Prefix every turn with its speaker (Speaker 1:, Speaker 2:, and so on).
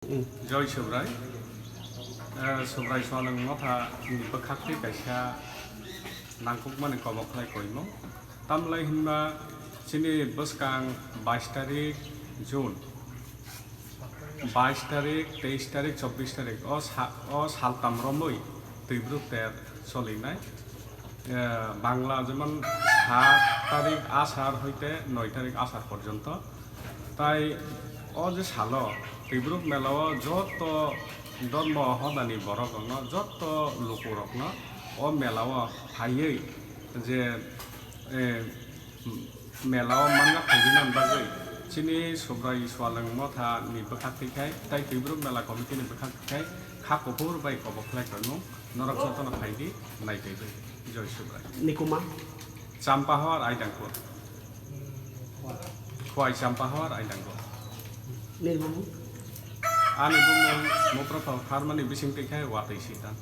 Speaker 1: Joy Subrai, Subrai Swalwng motha ni pakhakti kaisa nangkuk mane Kobok Mung. Tamlai hinba sini buskang 22 tarik June 22 tarik 23 tarik 24 tarik o saltam romoi tuibruk ter solinai Bangla যেমন 7 তারিখ আষাঢ় হইতে 9 তারিখ আষাঢ় পর্যন্ত তাই ও যে সাল তিব্রুক মেলাও যত ধর্ম হদানি বরকন যত লোকরকন ও মেলাও হাইयै যে মেলাও মাননা ফাইদিনান বাগै চিনি Subrai Swalwng motha ni bokhakthikai tai tibruk mela committee ni bokhakthikai khakopur bai Kobok Mung norok jotona faidi naitaibai Joy Subrai
Speaker 2: Nikuma
Speaker 1: Champahor Aidangpur Khwai Champahor Aidangpur
Speaker 2: Nilbung
Speaker 1: Ani bumung mo propal harmani bising tikai watai sitan